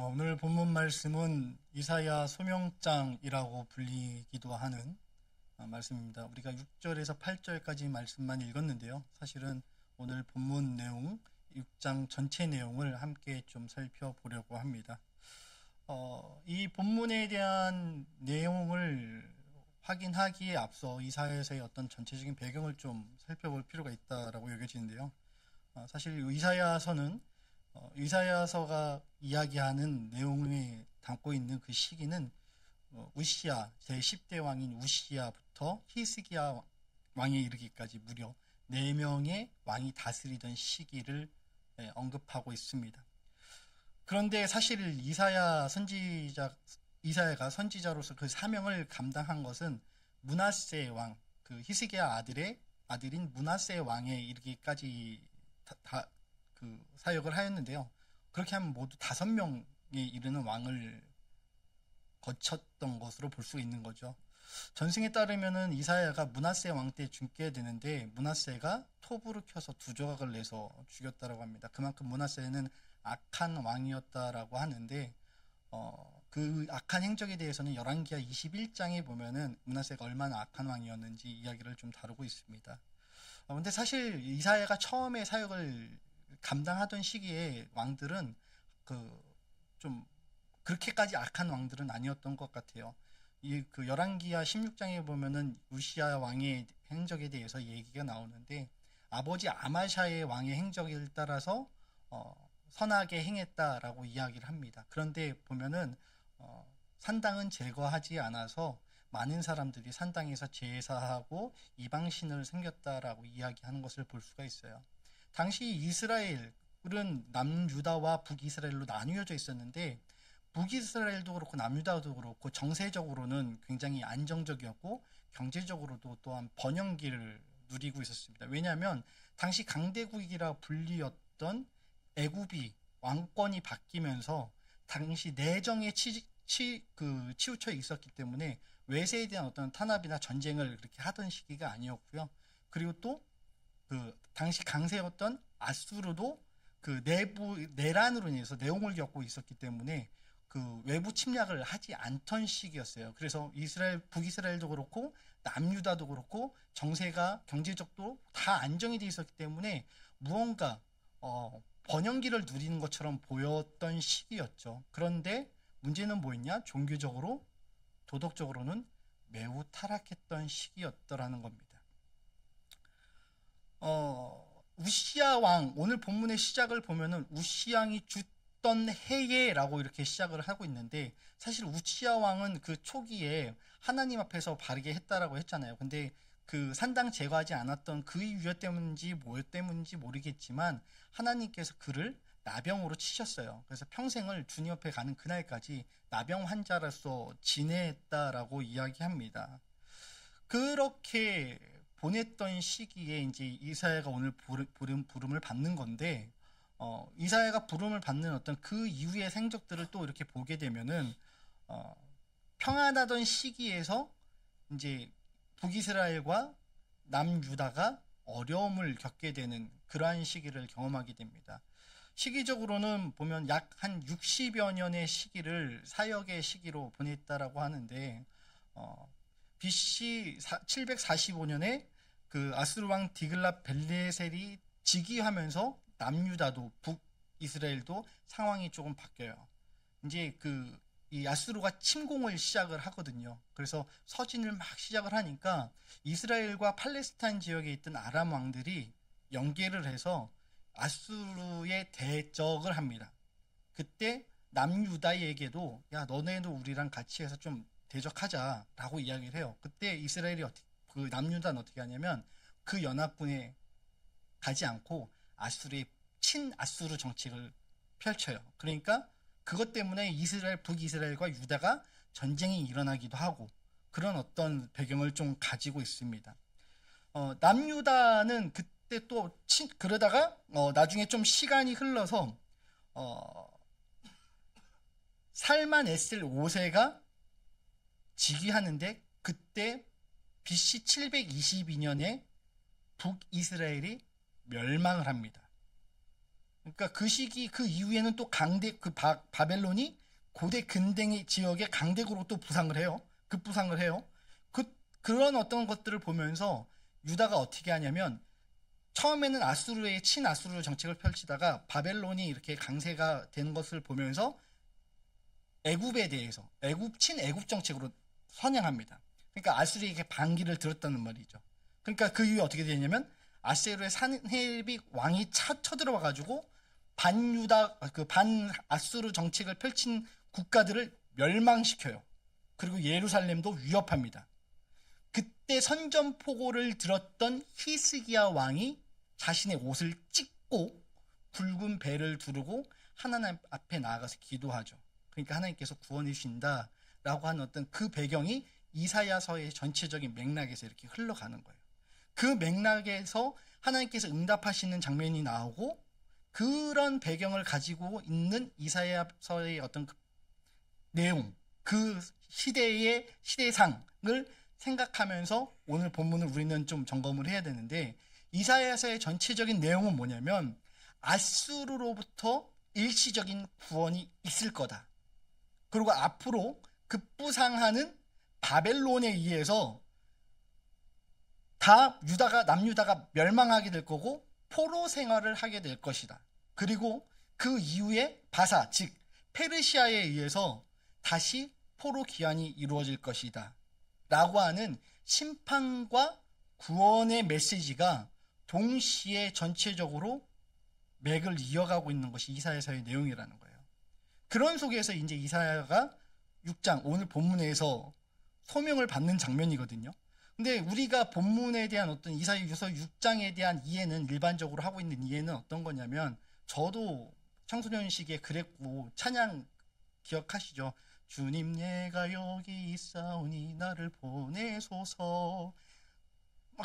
오늘 본문 말씀은 이사야 소명장이라고 불리기도 하는 말씀입니다. 우리가 6절에서 8절까지 말씀만 읽었는데요. 사실은 오늘 본문 내용, 6장 전체 내용을 함께 좀 살펴보려고 합니다. 이 본문에 대한 내용을 확인하기에 앞서 이사야서의 어떤 전체적인 배경을 좀 살펴볼 필요가 있다라고 여겨지는데요. 사실 이사야서가 이야기하는 내용에 담고 있는 그 시기는 우시야 제10대 왕인 우시야부터 히스기야 왕에 이르기까지 무려 4명의 왕이 다스리던 시기를 언급하고 있습니다. 그런데 사실 이사야가 선지자로서 그 사명을 감당한 것은 므낫세 왕, 그 히스기야 아들인 므낫세 왕에 이르기까지 그 사역을 하였는데요. 그렇게 하면 모두 5명에 이르는 왕을 거쳤던 것으로 볼 수 있는 거죠. 전승에 따르면은 이사야가 므낫세 왕 때 죽게 되는데 므낫세가 톱으로 켜서 2조각을 내서 죽였다라고 합니다. 그만큼 므낫세는 악한 왕이었다라고 하는데 그 악한 행적에 대해서는 열왕기하 21장에 보면은 므낫세가 얼마나 악한 왕이었는지 이야기를 좀 다루고 있습니다. 근데 사실 이사야가 처음에 사역을 감당하던 시기에 왕들은 좀 그렇게까지 악한 왕들은 아니었던 것 같아요. 그 열왕기하 16장에 보면은 우시야 왕의 행적에 대해서 얘기가 나오는데 아버지 아마샤의 왕의 행적을 따라서 선하게 행했다라고 이야기를 합니다. 그런데 보면은 산당은 제거하지 않아서 많은 사람들이 산당에서 제사하고 이방신을 섬겼다라고 이야기하는 것을 볼 수가 있어요. 당시 이스라엘은 남유다와 북이스라엘로 나뉘어져 있었는데 북이스라엘도 그렇고 남유다도 그렇고 정세적으로는 굉장히 안정적이었고 경제적으로도 또한 번영기를 누리고 있었습니다. 왜냐하면 당시 강대국이라 불리었던 애굽이 왕권이 바뀌면서 당시 내정에 치우쳐 있었기 때문에 외세에 대한 어떤 탄압이나 전쟁을 그렇게 하던 시기가 아니었고요. 그리고 또 그 당시 강세였던 아수르도 그 내란으로 인해서 내용을 겪고 있었기 때문에 그 외부 침략을 하지 않던 시기였어요. 그래서 북이스라엘도 그렇고 남유다도 그렇고 정세가 경제적도 다 안정이 돼 있었기 때문에 무언가 번영기를 누리는 것처럼 보였던 시기였죠. 그런데 문제는 뭐였냐? 종교적으로, 도덕적으로는 매우 타락했던 시기였더라는 겁니다. 우시야 왕, 오늘 본문의 시작을 보면은 우시야 왕이 죽던 해에라고 이렇게 시작을 하고 있는데 사실 우시야 왕은 그 초기에 하나님 앞에서 바르게 했다라고 했잖아요. 근데 그 산당 제거하지 않았던 그 이유 때문인지 뭐 때문인지 모르겠지만 하나님께서 그를 나병으로 치셨어요. 그래서 평생을 주님 앞에 가는 그날까지 나병 환자로서 지냈다라고 이야기합니다. 그렇게 보냈던 시기에 이제 이사야가 오늘 부름을 받는 건데, 이사야가 부름을 받는 어떤 그 이후의 생적들을 또 이렇게 보게 되면은, 평안하던 시기에서 이제 북이스라엘과 남유다가 어려움을 겪게 되는 그러한 시기를 경험하게 됩니다. 시기적으로는 보면 약 한 60여 년의 시기를 사역의 시기로 보냈다라고 하는데, BC 745년에 그 아수르 왕 디글랏 벨레셀이 즉위하면서 남유다도 북이스라엘도 상황이 조금 바뀌어요. 이제 이 아수르가 침공을 시작을 하거든요. 그래서 서진을 막 시작을 하니까 이스라엘과 팔레스타인 지역에 있던 아람 왕들이 연계를 해서 아수르에 대적을 합니다. 그때 남유다에게도 야 너네도 우리랑 같이 해서 좀 대적하자라고 이야기를 해요. 그때 이스라엘이 그 남유다는 어떻게 하냐면 그 연합군에 가지 않고 아수르의 친아수르 정책을 펼쳐요. 그러니까 그것 때문에 북이스라엘과 유다가 전쟁이 일어나기도 하고 그런 어떤 배경을 좀 가지고 있습니다. 남유다는 그때 또 그러다가 나중에 좀 시간이 흘러서 살만에셀 5세가 즉위하는데 그때 BC 722년에 북이스라엘이 멸망을 합니다. 그러니까 그 시기 그 이후에는 또 강대 바벨론이 고대 근대 지역의 강대국으로 또 부상을 해요. 급부상을 해요. 그런 어떤 것들을 보면서 유다가 어떻게 하냐면 처음에는 아수르의 친아수르 정책을 펼치다가 바벨론이 이렇게 강세가 되는 것을 보면서 애굽에 대해서 친애굽 정책으로 선양합니다. 그러니까 아수르에게 반기를 들었다는 말이죠. 그러니까 그 이후에 어떻게 되냐면 아수르의 산헤립 왕이 쳐들어와 가지고 반아수르 정책을 펼친 국가들을 멸망시켜요. 그리고 예루살렘도 위협합니다. 그때 선전포고를 들었던 히스기야 왕이 자신의 옷을 찢고 붉은 배를 두르고 하나님 앞에 나아가서 기도하죠. 그러니까 하나님께서 구원해 주신다라고 하는 어떤 그 배경이 이사야서의 전체적인 맥락에서 이렇게 흘러가는 거예요. 그 맥락에서 하나님께서 응답하시는 장면이 나오고 그런 배경을 가지고 있는 이사야서의 어떤 그 내용, 그 시대상을 생각하면서 오늘 본문을 우리는 좀 점검을 해야 되는데 이사야서의 전체적인 내용은 뭐냐면 아수르로부터 일시적인 구원이 있을 거다. 그리고 앞으로 급부상하는 바벨론에 의해서 다 남유다가 멸망하게 될 거고 포로 생활을 하게 될 것이다. 그리고 그 이후에 바사, 즉 페르시아에 의해서 다시 포로 귀환이 이루어질 것이다. 라고 하는 심판과 구원의 메시지가 동시에 전체적으로 맥을 이어가고 있는 것이 이사야서의 내용이라는 거예요. 그런 속에서 이제 이사야가 6장, 오늘 본문에서 소명을 받는 장면이거든요. 근데 우리가 본문에 대한 어떤 이사야서 6장에 대한 이해는 일반적으로 하고 있는 이해는 어떤 거냐면 저도 청소년시기에 그랬고 찬양 기억하시죠? 주님 내가 여기 있사오니 나를 보내소서.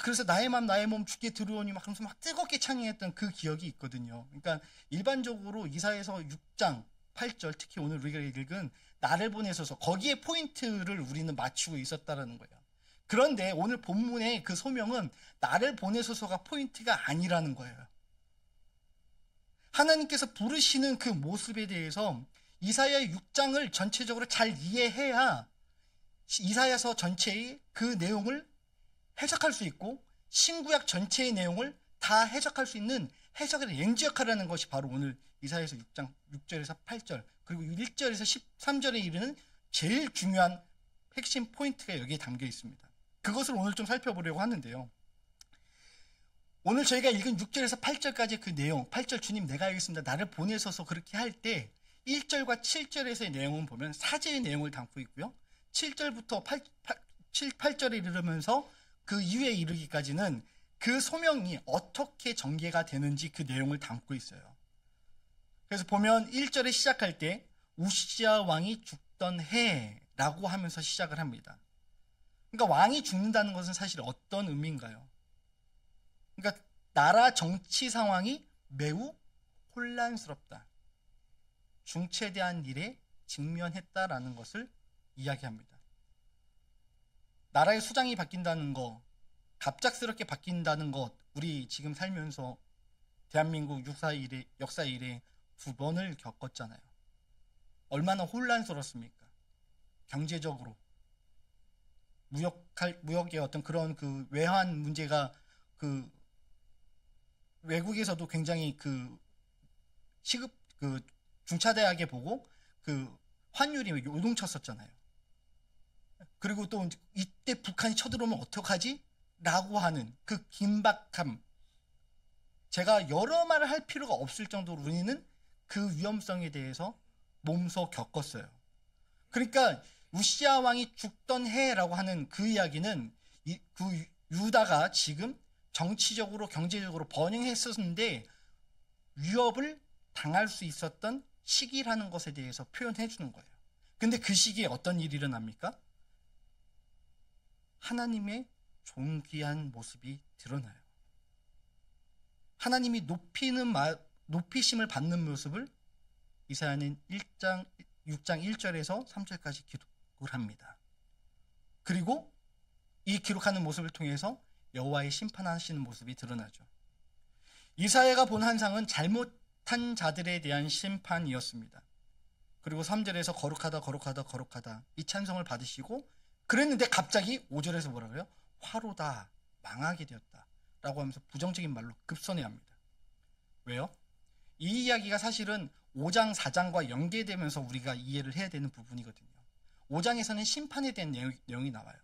그래서 나의 맘 나의 몸 주께 들으오니 막 그러면서 막 뜨겁게 찬양했던 그 기억이 있거든요. 그러니까 일반적으로 이사야서 6장 8절 특히 오늘 우리가 읽은 나를 보내소서 거기에 포인트를 우리는 맞추고 있었다라는 거예요. 그런데 오늘 본문의 그 소명은 나를 보내소서가 포인트가 아니라는 거예요. 하나님께서 부르시는 그 모습에 대해서 이사야 6장을 전체적으로 잘 이해해야 이사야서 전체의 그 내용을 해석할 수 있고 신구약 전체의 내용을 다 해석할 수 있는 해석의 렌즈 역할을 하는 것이 바로 오늘 이사야서 6장 6절에서 8절 그리고 1절에서 13절에 이르는 제일 중요한 핵심 포인트가 여기에 담겨 있습니다. 그것을 오늘 좀 살펴보려고 하는데요. 오늘 저희가 읽은 6절에서 8절까지 그 내용 8절 주님 내가 여기 있습니다. 나를 보내셔서 그렇게 할 때 1절과 7절에서의 내용은 보면 사제의 내용을 담고 있고요. 7절부터 8절에 이르면서 그 이후에 이르기까지는 그 소명이 어떻게 전개가 되는지 그 내용을 담고 있어요. 그래서 보면 1절에 시작할 때 우시야 왕이 죽던 해라고 하면서 시작을 합니다. 그러니까 왕이 죽는다는 것은 사실 어떤 의미인가요? 그러니까 나라 정치 상황이 매우 혼란스럽다. 중체대한 일에 직면했다라는 것을 이야기합니다. 나라의 수장이 바뀐다는 것, 갑작스럽게 바뀐다는 것, 우리 지금 살면서 대한민국 역사 이래 2번을 겪었잖아요. 얼마나 혼란스럽습니까? 경제적으로 무역의 어떤 그런 그 외환 문제가 그 외국에서도 굉장히 그 중차대하게 보고 그 환율이 요동쳤었잖아요. 그리고 또 이때 북한이 쳐들어오면 어떡하지? 라고 하는 그 긴박함. 제가 여러 말을 할 필요가 없을 정도로 우리는 그 위험성에 대해서 몸소 겪었어요. 그러니까 우시야 왕이 죽던 해라고 하는 그 이야기는 그 유다가 지금 정치적으로 경제적으로 번영했었는데 위협을 당할 수 있었던 시기라는 것에 대해서 표현해 주는 거예요. 근데 그 시기에 어떤 일이 일어납니까? 하나님의 존귀한 모습이 드러나요. 하나님이 높이심을 받는 모습을 이사야는 6장 1절에서 3절까지 기록을 합니다. 그리고 이 기록하는 모습을 통해서 여호와의 심판하시는 모습이 드러나죠. 이사야가 본 환상은 잘못 악한 자들에 대한 심판이었습니다. 그리고 3절에서 거룩하다 거룩하다 거룩하다 이 찬송을 받으시고 그랬는데 갑자기 5절에서 뭐라 그래요? 화로다, 망하게 되었다 라고 하면서 부정적인 말로 급선회합니다. 왜요? 이 이야기가 사실은 5장 4장과 연계되면서 우리가 이해를 해야 되는 부분이거든요. 5장에서는 심판에 대한 내용이 나와요.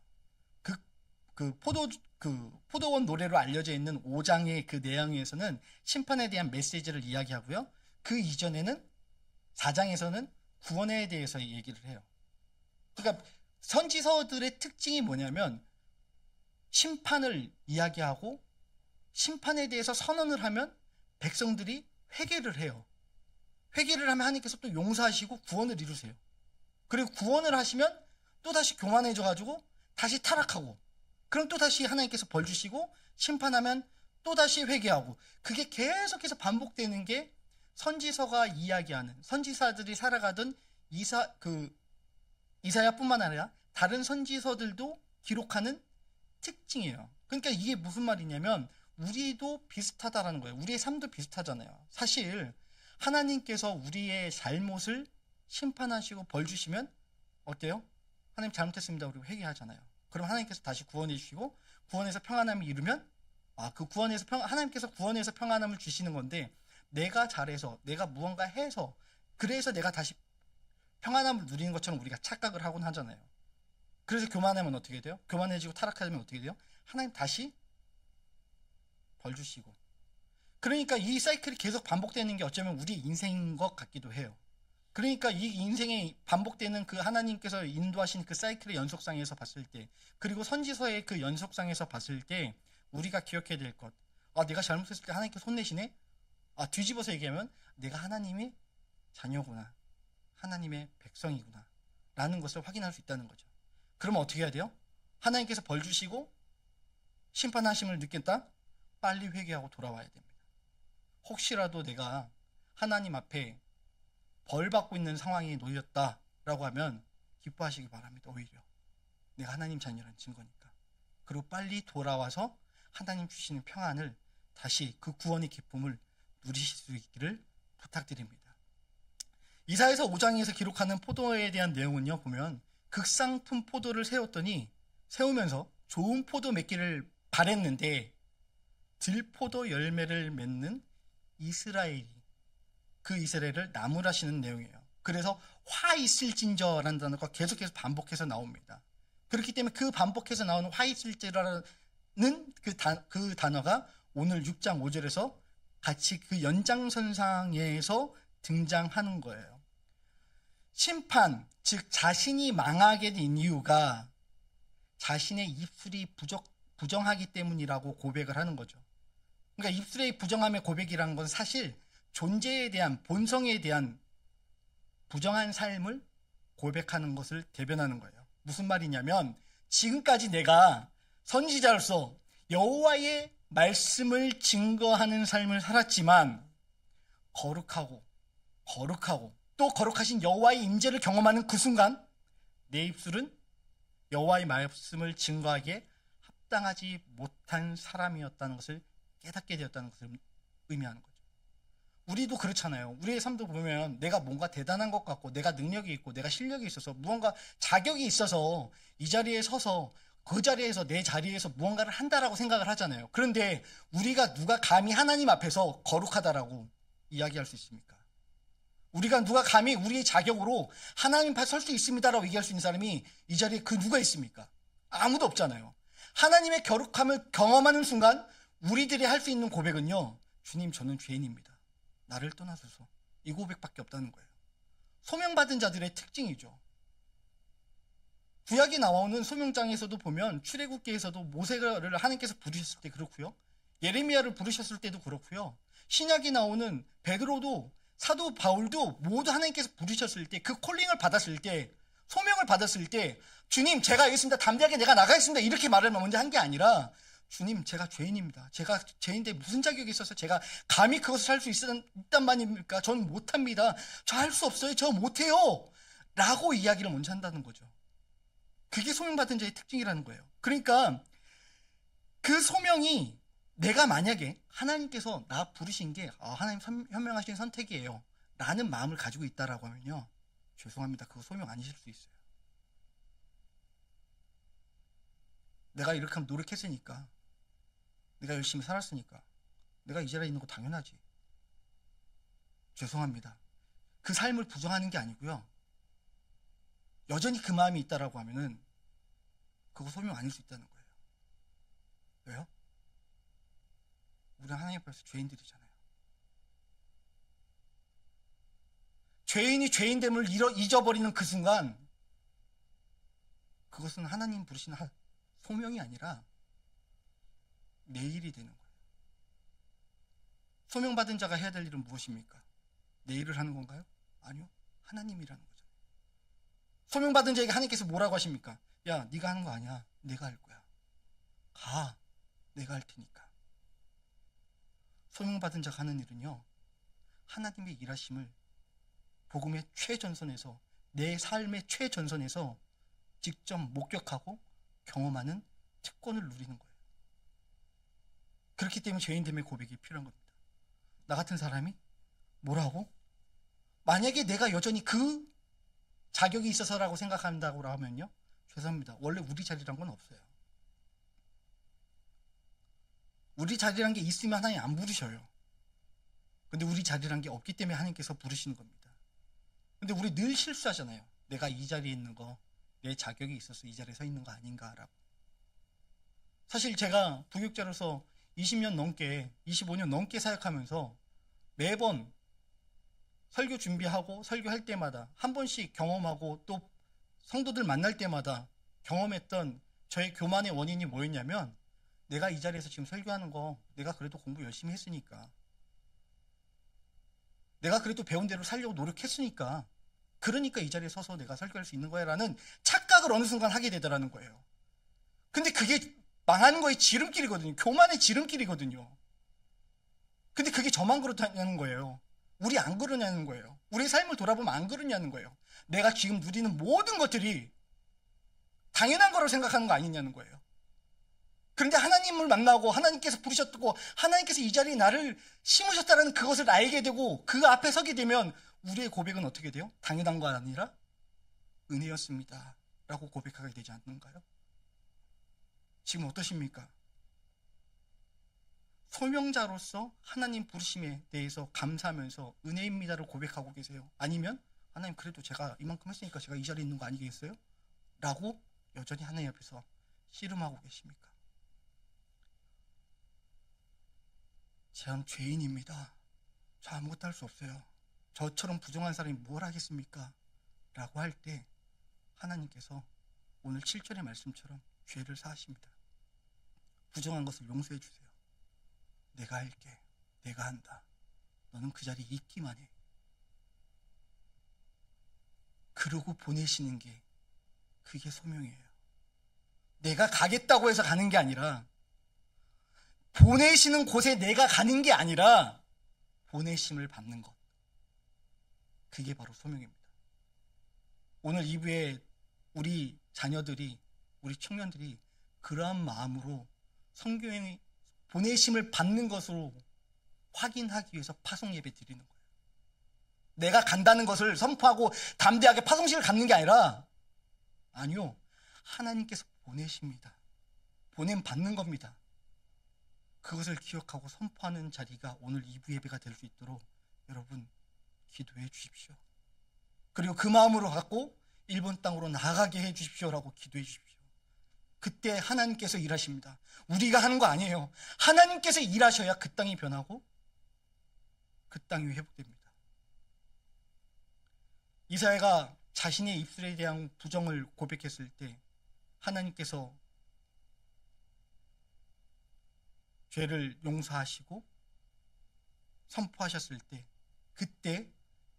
그 포도원 노래로 알려져 있는 5장의 그 내용에서는 심판에 대한 메시지를 이야기하고요. 그 이전에는 4장에서는 구원에 대해서 얘기를 해요. 그러니까 선지서들의 특징이 뭐냐면 심판을 이야기하고 심판에 대해서 선언을 하면 백성들이 회개를 해요. 회개를 하면 하나님께서 또 용서하시고 구원을 이루세요. 그리고 구원을 하시면 또다시 교만해져가지고 다시 타락하고 그럼 또다시 하나님께서 벌 주시고 심판하면 또다시 회개하고 그게 계속해서 반복되는 게 선지서가 이야기하는 선지사들이 살아가던 이사야뿐만 아니라 다른 선지서들도 기록하는 특징이에요. 그러니까 이게 무슨 말이냐면 우리도 비슷하다라는 거예요. 우리의 삶도 비슷하잖아요. 사실 하나님께서 우리의 잘못을 심판하시고 벌 주시면 어때요? 하나님 잘못했습니다. 우리 회개하잖아요. 그럼 하나님께서 다시 구원해 주시고 구원에서 평안함을 이루면 그 구원에서 하나님께서 구원에서 평안함을 주시는 건데 내가 잘해서 내가 무언가 해서 그래서 내가 다시 평안함을 누리는 것처럼 우리가 착각을 하곤 하잖아요. 그래서 교만하면 어떻게 돼요? 교만해지고 타락하면 어떻게 돼요? 하나님 다시 벌 주시고 그러니까 이 사이클이 계속 반복되는 게 어쩌면 우리 인생인 것 같기도 해요. 그러니까 이 인생에 반복되는 그 하나님께서 인도하신 그 사이클의 연속상에서 봤을 때 그리고 선지서의 그 연속상에서 봤을 때 우리가 기억해야 될 것 내가 잘못했을 때 하나님께서 혼내시네? 뒤집어서 얘기하면 내가 하나님의 자녀구나 하나님의 백성이구나 라는 것을 확인할 수 있다는 거죠. 그러면 어떻게 해야 돼요? 하나님께서 벌 주시고 심판하심을 느꼈다? 빨리 회개하고 돌아와야 됩니다. 혹시라도 내가 하나님 앞에 벌 받고 있는 상황에 놓였다라고 하면 기뻐하시기 바랍니다. 오히려 내가 하나님 자녀라는 증거니까. 그리고 빨리 돌아와서 하나님 주시는 평안을 다시 그 구원의 기쁨을 누리실 수 있기를 부탁드립니다. 이사야서 5장에서 기록하는 포도에 대한 내용은요, 보면 극상품 포도를 세우면서 좋은 포도 맺기를 바랬는데 들포도 열매를 맺는 이스라엘이 그 이스라엘을 나무라시는 내용이에요. 그래서 화 있을진저라는 단어가 계속해서 반복해서 나옵니다. 그렇기 때문에 그 반복해서 나오는 화 있을지라는 그 단어가 오늘 6장 5절에서 같이 그 연장선상에서 등장하는 거예요. 심판, 즉 자신이 망하게 된 이유가 자신의 입술이 부정하기 때문이라고 고백을 하는 거죠. 그러니까 입술의 부정함의 고백이라는 건 사실 존재에 대한 본성에 대한 부정한 삶을 고백하는 것을 대변하는 거예요. 무슨 말이냐면 지금까지 내가 선지자로서 여호와의 말씀을 증거하는 삶을 살았지만 거룩하고 또 거룩하신 여호와의 임재를 경험하는 그 순간 내 입술은 여호와의 말씀을 증거하기에 합당하지 못한 사람이었다는 것을 깨닫게 되었다는 것을 의미하는 거죠. 우리도 그렇잖아요. 우리의 삶도 보면 내가 뭔가 대단한 것 같고 내가 능력이 있고 내가 실력이 있어서 무언가 자격이 있어서 이 자리에 서서 그 자리에서 내 자리에서 무언가를 한다라고 생각을 하잖아요. 그런데 우리가 누가 감히 하나님 앞에서 거룩하다라고 이야기할 수 있습니까? 우리가 누가 감히 우리의 자격으로 하나님 앞에 설 수 있습니다라고 얘기할 수 있는 사람이 이 자리에 그 누가 있습니까? 아무도 없잖아요. 하나님의 거룩함을 경험하는 순간 우리들이 할 수 있는 고백은요, 주님 저는 죄인입니다. 나를 떠나소서. 이 고백밖에 없다는 거예요. 소명받은 자들의 특징이죠. 구약이 나오는 소명장에서도 보면 출애굽기에서도 모세를 하나님께서 부르셨을 때 그렇고요. 예레미야를 부르셨을 때도 그렇고요. 신약이 나오는 베드로도 사도 바울도 모두 하나님께서 부르셨을 때 그 콜링을 받았을 때 소명을 받았을 때 주님 제가 여기 있습니다. 담대하게 내가 나가겠습니다. 이렇게 말을 먼저 한 게 아니라 주님 제가 죄인입니다. 제가 죄인인데 무슨 자격이 있어서 제가 감히 그것을 할 수 있단 말입니까? 저는 못합니다. 저 할 수 없어요. 저 못해요. 라고 이야기를 먼저 한다는 거죠. 그게 소명받은 자의 특징이라는 거예요. 그러니까 그 소명이 내가 만약에 하나님께서 나 부르신 게 하나님 현명하신 선택이에요 라는 마음을 가지고 있다라고 하면요, 죄송합니다. 그거 소명 아니실 수 있어요. 내가 이렇게 하면 노력했으니까, 내가 열심히 살았으니까 내가 이 자리에 있는 거 당연하지. 죄송합니다. 그 삶을 부정하는 게 아니고요, 여전히 그 마음이 있다라고 하면은 그거 소명 아닐 수 있다는 거예요. 왜요? 우리 하나님 앞에서 죄인들이잖아요. 죄인이 죄인됨을 잊어버리는 그 순간, 그것은 하나님 부르신 소명이 아니라 내 일이 되는 거예요. 소명받은 자가 해야 될 일은 무엇입니까? 내 일을 하는 건가요? 아니요. 하나님이라는 거죠. 소명받은 자에게 하나님께서 뭐라고 하십니까? 야, 네가 하는 거 아니야. 내가 할 거야. 가. 내가 할 테니까. 소명받은 자가 하는 일은요, 하나님의 일하심을 복음의 최전선에서, 내 삶의 최전선에서 직접 목격하고 경험하는 특권을 누리는 거예요. 그렇기 때문에 죄인됨의 고백이 필요한 겁니다. 나 같은 사람이 뭐라고? 만약에 내가 여전히 그 자격이 있어서라고 생각한다고 하면요, 죄송합니다. 원래 우리 자리란 건 없어요. 우리 자리란 게 있으면 하나님 안 부르셔요. 근데 우리 자리란 게 없기 때문에 하나님께서 부르시는 겁니다. 근데 우리 늘 실수하잖아요. 내가 이 자리에 있는 거, 내 자격이 있어서 이 자리에 서 있는 거 아닌가라고. 사실 제가 부교육자로서 20년 넘게, 25년 넘게 사역하면서 매번 설교 준비하고 설교할 때마다 한 번씩 경험하고, 또 성도들 만날 때마다 경험했던 저의 교만의 원인이 뭐였냐면, 내가 이 자리에서 지금 설교하는 거 내가 그래도 공부 열심히 했으니까, 내가 그래도 배운 대로 살려고 노력했으니까, 그러니까 이 자리에 서서 내가 설교할 수 있는 거야 라는 착각을 어느 순간 하게 되더라는 거예요. 근데 그게 망하는 거의 지름길이거든요. 교만의 지름길이거든요. 근데 그게 저만 그렇다는 거예요. 우리 안 그러냐는 거예요. 우리의 삶을 돌아보면 안 그러냐는 거예요. 내가 지금 누리는 모든 것들이 당연한 거라고 생각하는 거 아니냐는 거예요. 그런데 하나님을 만나고 하나님께서 부르셨고 하나님께서 이 자리에 나를 심으셨다는 그것을 알게 되고 그 앞에 서게 되면 우리의 고백은 어떻게 돼요? 당연한 거 아니라 은혜였습니다 라고 고백하게 되지 않는가요? 지금 어떠십니까? 소명자로서 하나님 부르심에 대해서 감사하면서 은혜입니다를 고백하고 계세요? 아니면 하나님 그래도 제가 이만큼 했으니까 제가 이 자리에 있는 거 아니겠어요? 라고 여전히 하나님 앞에서 씨름하고 계십니까? 전 죄인입니다. 저 아무것도 할 수 없어요. 저처럼 부정한 사람이 뭘 하겠습니까? 라고 할 때 하나님께서 오늘 7절의 말씀처럼 죄를 사하십니다. 부정한 것을 용서해 주세요. 내가 할게. 내가 한다. 너는 그 자리에 있기만 해. 그러고 보내시는 게 그게 소명이에요. 내가 가겠다고 해서 가는 게 아니라, 보내시는 곳에 내가 가는 게 아니라 보내심을 받는 것. 그게 바로 소명입니다. 오늘 2부에 우리 자녀들이, 우리 청년들이 그러한 마음으로 성경의 보내심을 받는 것으로 확인하기 위해서 파송 예배 드리는 거예요. 내가 간다는 것을 선포하고 담대하게 파송식을 갖는 게 아니라, 아니요, 하나님께서 보내십니다. 보냄 받는 겁니다. 그것을 기억하고 선포하는 자리가 오늘 2부 예배가 될 수 있도록 여러분 기도해 주십시오. 그리고 그 마음으로 갖고 일본 땅으로 나가게 해 주십시오라고 기도해 주십시오. 그때 하나님께서 일하십니다. 우리가 하는 거 아니에요. 하나님께서 일하셔야 그 땅이 변하고 그 땅이 회복됩니다. 이사야가 자신의 입술에 대한 부정을 고백했을 때 하나님께서 죄를 용서하시고 선포하셨을 때, 그때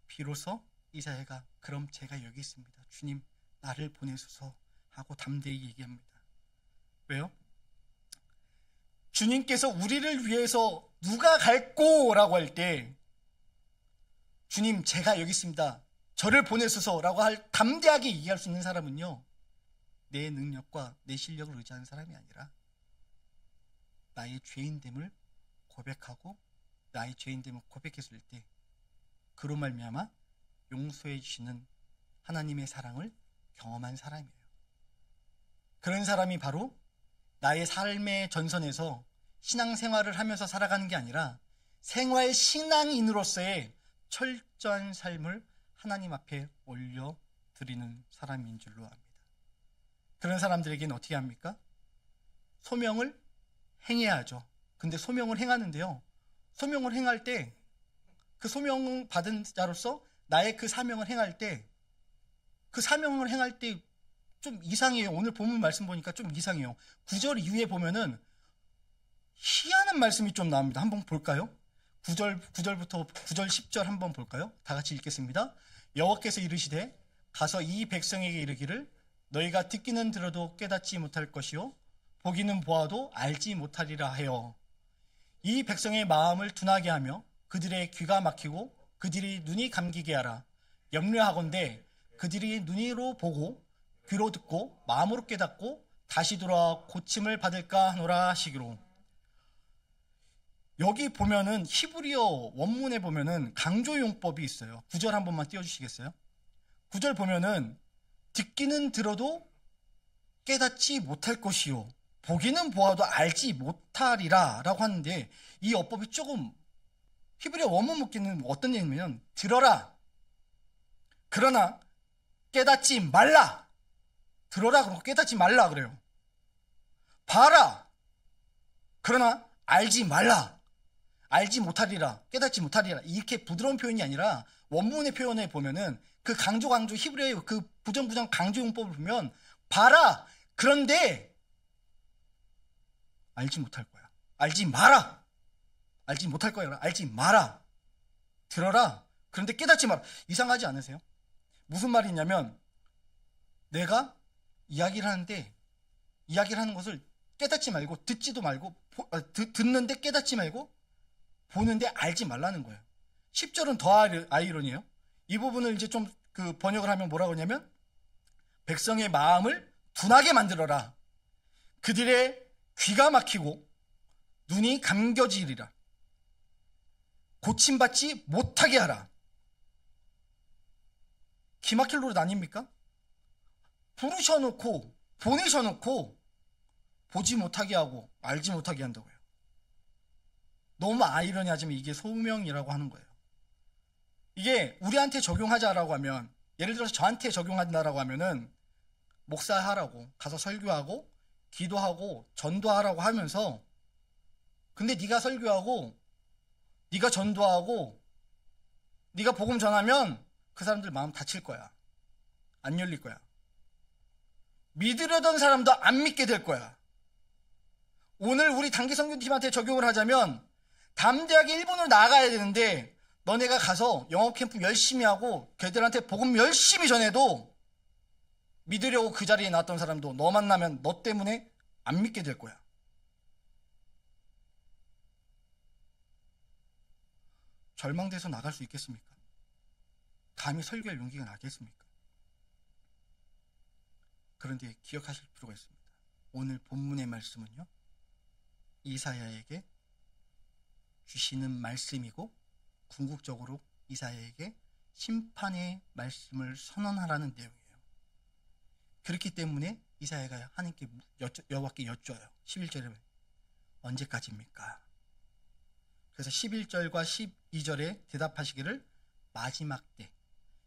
비로소 이사야가 그럼 제가 여기 있습니다. 주님 나를 보내소서 하고 담대히 얘기합니다. 왜요? 주님께서 우리를 위해서 누가 갈꼬? 라고 할 때 주님 제가 여기 있습니다. 저를 보내소서 라고 담대하게 얘기할 수 있는 사람은요, 내 능력과 내 실력을 의지하는 사람이 아니라 나의 죄인됨을 고백하고 나의 죄인됨을 고백했을 때 그로 말미암아 용서해 주시는 하나님의 사랑을 경험한 사람이에요. 그런 사람이 바로 나의 삶의 전선에서 신앙생활을 하면서 살아가는 게 아니라 생활 신앙인으로서의 철저한 삶을 하나님 앞에 올려드리는 사람인 줄로 압니다. 그런 사람들에게는 어떻게 합니까? 소명을 행해야 하죠. 근데 소명을 행하는데요, 소명을 행할 때 그 소명 받은 자로서 나의 그 사명을 행할 때 그 사명을 행할 때 좀 이상해요. 오늘 본문 말씀 보니까 좀 이상해요. 9절 이후에 보면은 희한한 말씀이 좀 나옵니다. 한번 볼까요? 9절부터 9절 10절 한번 볼까요? 다 같이 읽겠습니다. 여호와께서 이르시되 가서 이 백성에게 이르기를 너희가 듣기는 들어도 깨닫지 못할 것이요 보기는 보아도 알지 못하리라 하여 이 백성의 마음을 둔하게 하며 그들의 귀가 막히고 그들이 눈이 감기게 하라. 염려하건대 그들이 눈으로 보고 귀로 듣고 마음으로 깨닫고 다시 돌아와 고침을 받을까 하노라 하시기로. 여기 보면은 히브리어 원문에 보면은 강조용법이 있어요. 9절 한 번만 띄워주시겠어요? 9절 보면은 듣기는 들어도 깨닫지 못할 것이요 보기는 보아도 알지 못하리라 라고 하는데, 이 어법이 조금 히브리어 원문 묻기는 어떤 얘기냐면 들어라 그러나 깨닫지 말라. 들어라 그러고 깨닫지 말라 그래요. 봐라 그러나 알지 말라. 알지 못하리라, 깨닫지 못하리라. 이렇게 부드러운 표현이 아니라 원문의 표현에 보면은 그 강조 히브리어의 그 부정 강조 용법을 보면 봐라 그런데 알지 못할 거야. 알지 마라. 알지 못할 거야. 알지 마라. 들어라 그런데 깨닫지 마라. 이상하지 않으세요? 무슨 말이냐면 내가 이야기를 하는데 이야기를 하는 것을 깨닫지 말고 듣지도 말고 듣는데 깨닫지 말고 보는데 알지 말라는 거예요. 10절은 더 아이러니에요. 이 부분을 이제 좀 그 번역을 하면 뭐라고 하냐면 백성의 마음을 둔하게 만들어라. 그들의 귀가 막히고 눈이 감겨지리라. 고침받지 못하게 하라. 기막힐 노릇 아닙니까? 부르셔놓고 보내셔놓고 보지 못하게 하고 알지 못하게 한다고요. 너무 아이러니하지만 이게 소명이라고 하는 거예요. 이게 우리한테 적용하자라고 하면, 예를 들어서 저한테 적용한다라고 하면은 목사하라고 가서 설교하고 기도하고 전도하라고 하면서, 근데 네가 설교하고 네가 전도하고 네가 복음 전하면 그 사람들 마음 다칠 거야. 안 열릴 거야. 믿으려던 사람도 안 믿게 될 거야. 오늘 우리 단기 선교팀한테 적용을 하자면 담대하게 일본으로 나가야 되는데 너네가 가서 영어 캠프 열심히 하고 걔들한테 복음 열심히 전해도 믿으려고 그 자리에 나왔던 사람도 너 만나면 너 때문에 안 믿게 될 거야. 절망돼서 나갈 수 있겠습니까? 감히 설교할 용기가 나겠습니까? 그런데 기억하실 필요가 있습니다. 오늘 본문의 말씀은요, 이사야에게 주시는 말씀이고 궁극적으로 이사야에게 심판의 말씀을 선언하라는 내용이에요. 그렇기 때문에 이사야가 하나님께 여호와께 여쭤요. 11절에 언제까지입니까? 그래서 11절과 12절에 대답하시기를 마지막 때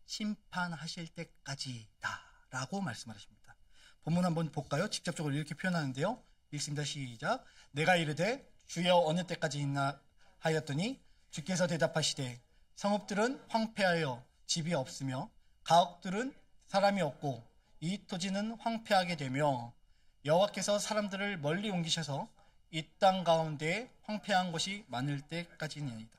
심판하실 때까지다 라고 말씀하십니다. 본문 한번 볼까요? 직접적으로 이렇게 표현하는데요. 읽습니다. 시작. 내가 이르되 주여 어느 때까지 있나 하였더니 주께서 대답하시되 성읍들은 황폐하여 집이 없으며 가옥들은 사람이 없고 이 토지는 황폐하게 되며 여호와께서 사람들을 멀리 옮기셔서 이 땅 가운데 황폐한 곳이 많을 때까지니이다.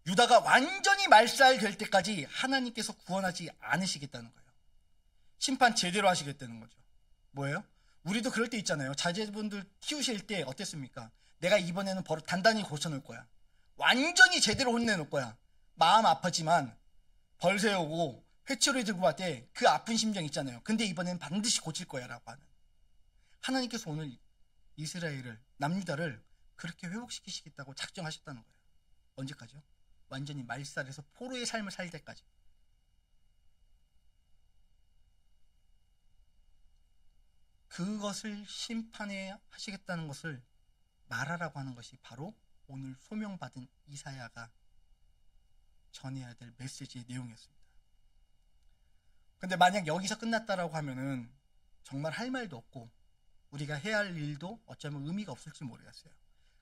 유다가 완전히 말살될 때까지 하나님께서 구원하지 않으시겠다는 거예요. 심판 제대로 하시겠다는 거죠. 뭐예요? 우리도 그럴 때 있잖아요. 자제분들 키우실 때 어땠습니까? 내가 이번에는 버릇 단단히 고쳐놓을 거야. 완전히 제대로 혼내놓을 거야. 마음 아프지만 벌 세우고 회초리 들고 갈 때 그 아픈 심정 있잖아요. 근데 이번에는 반드시 고칠 거야 라고 하는, 하나님께서 오늘 이스라엘을, 남유다를 그렇게 회복시키시겠다고 작정하셨다는 거예요. 언제까지요? 완전히 말살해서 포로의 삶을 살 때까지. 그것을 심판해 하시겠다는 것을 말하라고 하는 것이 바로 오늘 소명받은 이사야가 전해야 될 메시지의 내용이었습니다. 근데 만약 여기서 끝났다라고 하면은 정말 할 말도 없고 우리가 해야 할 일도 어쩌면 의미가 없을지 모르겠어요.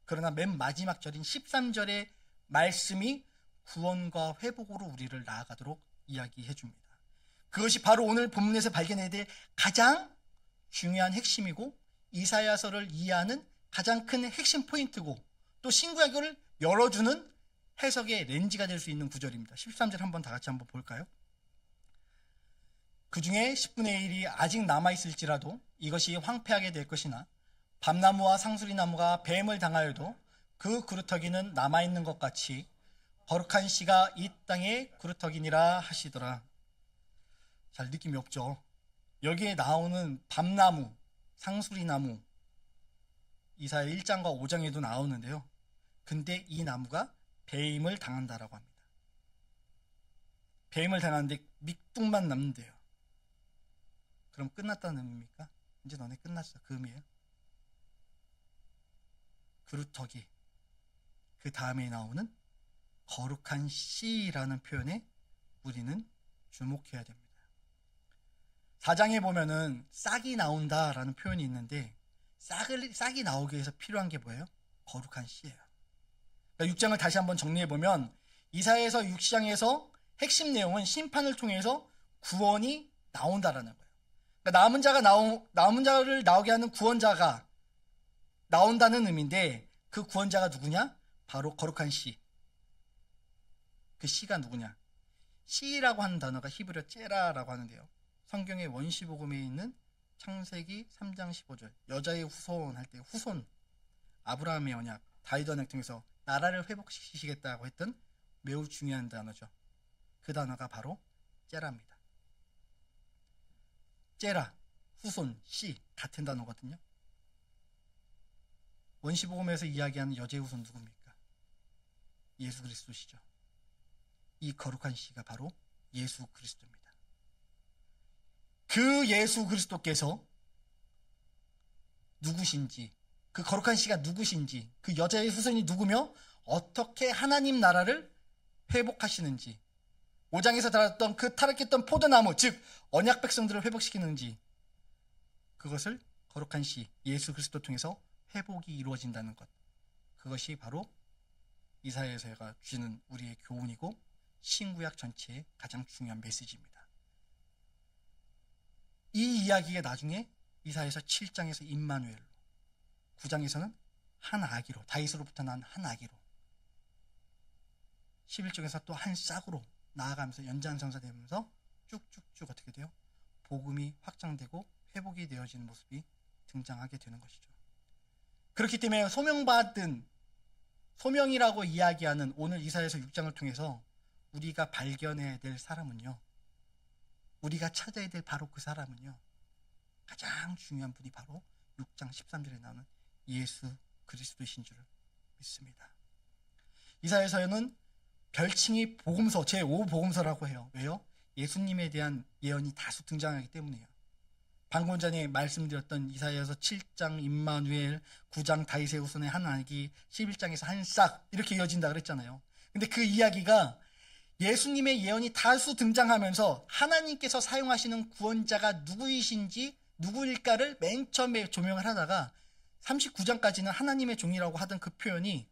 그러나 맨 마지막 절인 13절의 말씀이 구원과 회복으로 우리를 나아가도록 이야기해 줍니다. 그것이 바로 오늘 본문에서 발견해야 될 가장 중요한 핵심이고 이사야서를 이해하는 가장 큰 핵심 포인트고 또 신구약을 열어주는 해석의 렌즈가 될 수 있는 구절입니다. 13절 한번 다 같이 한번 볼까요? 그 중에 10분의 1이 아직 남아있을지라도 이것이 황폐하게 될 것이나 밤나무와 상수리나무가 뱀을 당하여도 그 그루터기는 남아있는 것 같이 거룩한 씨가 이 땅의 그루터기니라 하시더라. 잘 느낌이 없죠? 여기에 나오는 밤나무, 상수리나무 이사야 1장과 5장에도 나오는데요. 근데 이 나무가 배임을 당한다라고 합니다. 배임을 당하는데 밑둥만 남는데요. 그럼 끝났다는 의미입니까? 이제 너네 끝났어. 그 의미예요. 그루터기. 그 다음에 나오는 거룩한 씨라는 표현에 우리는 주목해야 됩니다. 4장에 보면은 싹이 나온다라는 표현이 있는데 싹이 나오기 위해서 필요한 게 뭐예요? 거룩한 씨예요. 그러니까 6장을 다시 한번 정리해보면 이사야에서 6장에서 핵심 내용은 심판을 통해서 구원이 나온다라는 거예요. 그러니까 남은 자를 나오게 하는 구원자가 나온다는 의미인데 그 구원자가 누구냐? 바로 거룩한 씨. 그 씨가 누구냐? 씨라고 하는 단어가 히브리어 째라라고 하는데요. 성경의 원시복음에 있는 창세기 3장 15절 여자의 후손 할 때 후손 아브라함의 언약 다윗 언약 통해서 나라를 회복시키시겠다고 했던 매우 중요한 단어죠. 그 단어가 바로 째라입니다. 째라, 후손, 씨 같은 단어거든요. 원시복음에서 이야기하는 여자의 후손 누굽니까? 예수 그리스도시죠. 이 거룩한 씨가 바로 예수 그리스도입니다. 그 예수 그리스도께서 누구신지, 그 거룩한 씨가 누구신지, 그 여자의 후손이 누구며 어떻게 하나님 나라를 회복하시는지, 5장에서 다뤘던 그 타락했던 포도나무, 즉 언약 백성들을 회복시키는지, 그것을 거룩한 씨 예수 그리스도 통해서 회복이 이루어진다는 것, 그것이 바로 이사야서가 주는 우리의 교훈이고 신구약 전체의 가장 중요한 메시지입니다. 이 이야기가 나중에 이사야서 7장에서 임마누엘로, 9장에서는 한 아기로, 다윗으로부터 난 한 아기로, 11장에서 또 한 싹으로 나아가면서 연장선사되면서 쭉쭉쭉 어떻게 돼요? 복음이 확장되고 회복이 되어지는 모습이 등장하게 되는 것이죠. 그렇기 때문에 소명이라고 이야기하는 오늘 이사야서 6장을 통해서 우리가 발견해야 될 사람은요, 우리가 찾아야 될 바로 그 사람은요, 가장 중요한 분이 바로 6장 13절에 나오는 예수 그리스도이신 줄을 믿습니다. 이사야서는 별칭이 복음서, 제5복음서라고 해요. 왜요? 예수님에 대한 예언이 다수 등장하기 때문이에요. 방금 전에 말씀드렸던 이사야서 7장 임마누엘, 9장 다윗의 후손의 한 아기, 11장에서 한 싹 이렇게 이어진다 그랬잖아요. 근데 그 이야기가 예수님의 예언이 다수 등장하면서 하나님께서 사용하시는 구원자가 누구일까를 맨 처음에 조명을 하다가 39장까지는 하나님의 종이라고 하던 그 표현이,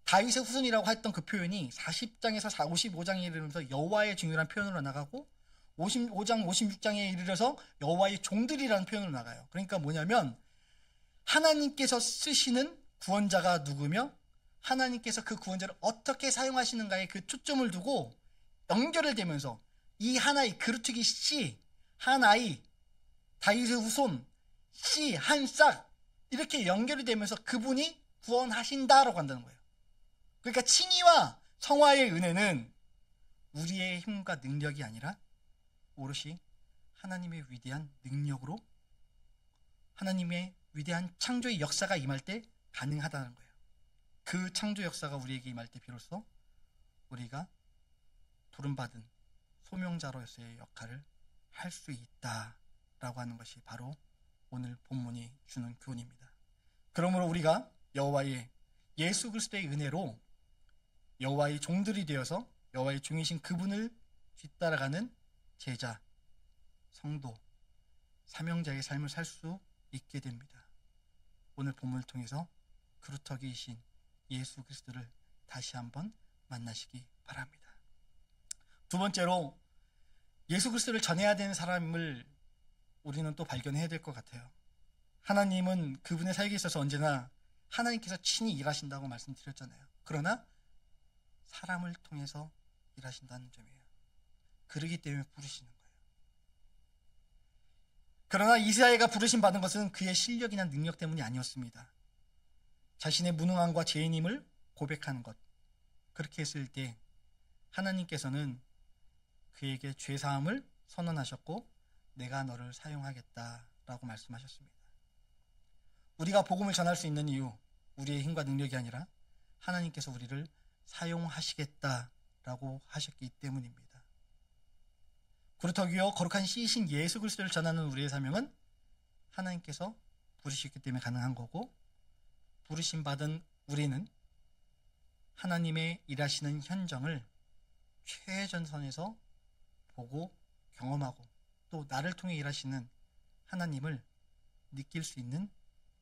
다윗의 후손이라고 했던 그 표현이 40장에서 55장에 이르면서 여호와의 종이라는 표현으로 나가고 55장, 56장에 이르러서 여호와의 종들이라는 표현으로 나가요. 그러니까 뭐냐면 하나님께서 쓰시는 구원자가 누구며 하나님께서 그 구원자를 어떻게 사용하시는가에 그 초점을 두고 연결을 되면서 이 하나의 그루터기 씨, 하나의 다윗의 후손, 씨, 한 싹 이렇게 연결이 되면서 그분이 구원하신다라고 한다는 거예요. 그러니까 칭의와 성화의 은혜는 우리의 힘과 능력이 아니라 오롯이 하나님의 위대한 능력으로, 하나님의 위대한 창조의 역사가 임할 때 가능하다는 거예요. 그 창조 역사가 우리에게 임할 때 비로소 우리가 부름받은 소명자로서의 역할을 할 수 있다라고 하는 것이 바로 오늘 본문이 주는 교훈입니다. 그러므로 우리가 여호와의 예수 그리스도의 은혜로 여호와의 종들이 되어서 여호와의 종이신 그분을 뒤따라가는 제자, 성도, 사명자의 삶을 살 수 있게 됩니다. 오늘 본문을 통해서 그루터기이신 예수 그리스도를 다시 한번 만나시기 바랍니다. 두 번째로 예수 그리스도를 전해야 되는 사람을 우리는 또 발견해야 될 것 같아요. 하나님은 그분의 삶에 있어서 언제나 하나님께서 친히 일하신다고 말씀드렸잖아요. 그러나 사람을 통해서 일하신다는 점이에요. 그러기 때문에 부르시는 거예요. 그러나 이사야가 부르심 받은 것은 그의 실력이나 능력 때문이 아니었습니다. 자신의 무능함과 죄인임을 고백하는 것. 그렇게 했을 때 하나님께서는 그에게 죄사함을 선언하셨고 내가 너를 사용하겠다라고 말씀하셨습니다. 우리가 복음을 전할 수 있는 이유, 우리의 힘과 능력이 아니라 하나님께서 우리를 사용하시겠다라고 하셨기 때문입니다. 그렇다고요, 거룩한 씨이신 예수 그리스도를 전하는 우리의 사명은 하나님께서 부르셨기 때문에 가능한 거고, 부르심 받은 우리는 하나님의 일하시는 현장을 최전선에서 보고 경험하고 또 나를 통해 일하시는 하나님을 느낄 수 있는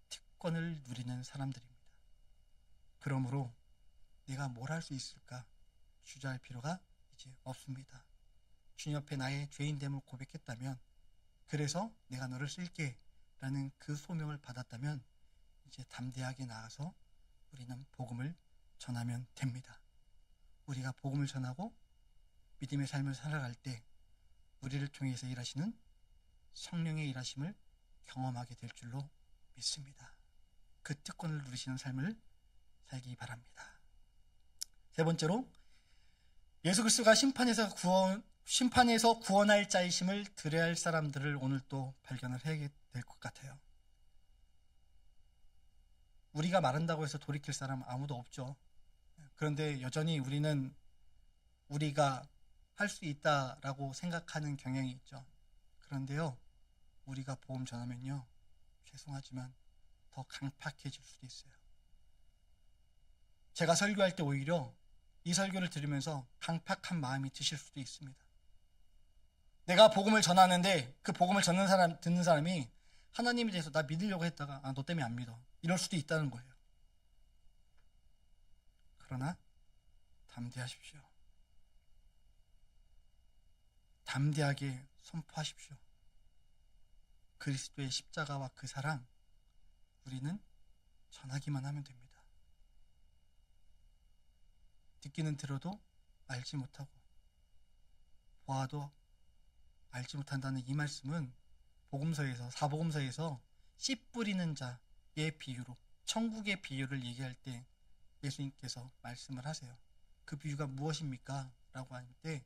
특권을 누리는 사람들입니다. 그러므로 내가 뭘 할 수 있을까 주저할 필요가 이제 없습니다. 주님 앞에 나의 죄인됨을 고백했다면, 그래서 내가 너를 쓸게 라는 그 소명을 받았다면 이제 담대하게 나아서 우리는 복음을 전하면 됩니다. 우리가 복음을 전하고 믿음의 삶을 살아갈 때 우리를 통해서 일하시는 성령의 일하심을 경험하게 될 줄로 믿습니다. 그 특권을 누리시는 삶을 살기 바랍니다. 세 번째로, 예수 그리스도가 심판에서 구원할 자이심을 들어야 할 사람들을 오늘 또 발견을 해야 될 것 같아요. 우리가 말한다고 해서 돌이킬 사람 아무도 없죠. 그런데 여전히 우리는 우리가 할 수 있다라고 생각하는 경향이 있죠. 그런데요, 우리가 복음 전하면요, 죄송하지만 더 강팍해질 수도 있어요. 제가 설교할 때 오히려 이 설교를 들으면서 강팍한 마음이 드실 수도 있습니다. 내가 복음을 전하는데 그 복음을 듣는 사람이 하나님에 대해서 나 믿으려고 했다가 너 때문에 안 믿어, 이럴 수도 있다는 거예요. 그러나 담대하십시오. 담대하게 선포하십시오. 그리스도의 십자가와 그 사랑, 우리는 전하기만 하면 됩니다. 듣기는 들어도 알지 못하고 보아도 알지 못한다는 이 말씀은 사복음서에서 씨 뿌리는 자의 비유로, 천국의 비유를 얘기할 때 예수님께서 말씀을 하세요. 그 비유가 무엇입니까? 라고 할 때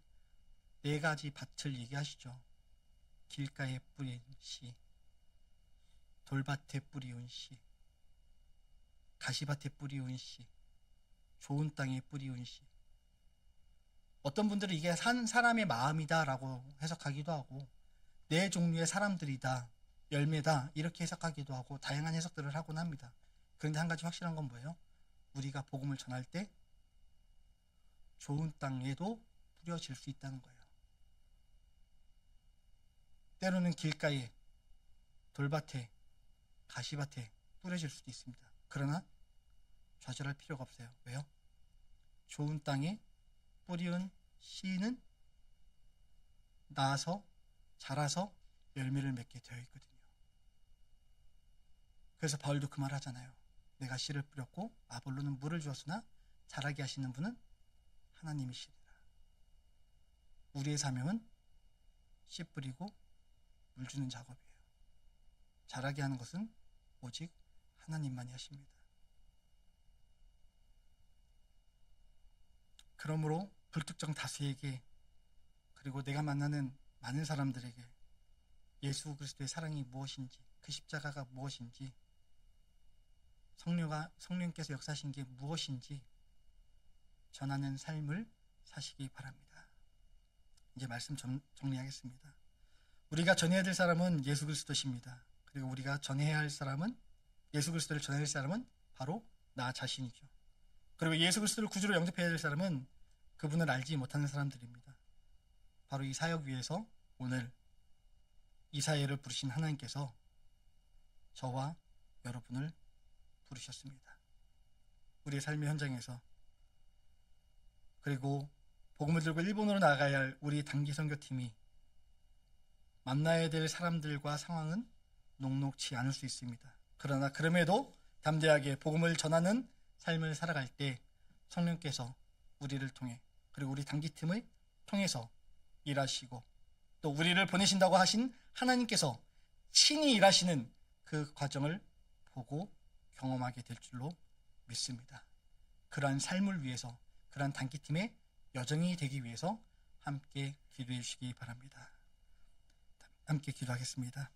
네 가지 밭을 얘기하시죠. 길가에 뿌린 씨, 돌밭에 뿌리운 씨, 가시밭에 뿌리운 씨, 좋은 땅에 뿌리운 씨. 어떤 분들은 이게 산 사람의 마음이다라고 해석하기도 하고, 네 종류의 사람들이다, 열매다, 이렇게 해석하기도 하고 다양한 해석들을 하곤 합니다. 그런데 한 가지 확실한 건 뭐예요? 우리가 복음을 전할 때 좋은 땅에도 뿌려질 수 있다는 거예요. 때로는 길가에, 돌밭에, 가시밭에 뿌려질 수도 있습니다. 그러나 좌절할 필요가 없어요. 왜요? 좋은 땅에 뿌리운 씨는 나아서 자라서 열매를 맺게 되어 있거든요. 그래서 바울도 그 말 하잖아요. 내가 씨를 뿌렸고 아볼로는 물을 주었으나 자라게 하시는 분은 하나님이시리라. 우리의 사명은 씨 뿌리고 물 주는 작업이에요. 자라게 하는 것은 오직 하나님만이 하십니다. 그러므로 불특정 다수에게, 그리고 내가 만나는 많은 사람들에게 예수 그리스도의 사랑이 무엇인지, 그 십자가가 무엇인지 성령께서 역사하신 게 무엇인지 전하는 삶을 사시기 바랍니다. 이제 말씀 정리하겠습니다. 우리가 전해야 될 사람은 예수 그리스도십니다. 그리고 우리가 전해야 할 사람은, 예수 그리스도를 전해야 할 사람은 바로 나 자신이죠. 그리고 예수 그리스도를 구주로 영접해야 될 사람은 그분을 알지 못하는 사람들입니다. 바로 이 사역 위에서 오늘 이 사회를 부르신 하나님께서 저와 여러분을 부르셨습니다. 우리의 삶의 현장에서, 그리고 복음을 들고 일본으로 나가야 할 우리 단기 선교팀이 만나야 될 사람들과 상황은 녹록지 않을 수 있습니다. 그러나 그럼에도 담대하게 복음을 전하는 삶을 살아갈 때 성령께서 우리를 통해, 그리고 우리 단기팀을 통해서 일하시고, 또 우리를 보내신다고 하신 하나님께서 친히 일하시는 그 과정을 보고 경험하게 될 줄로 믿습니다. 그러한 삶을 위해서, 그러한 단기팀의 여정이 되기 위해서 함께 기도해 주시기 바랍니다. 함께 기도하겠습니다.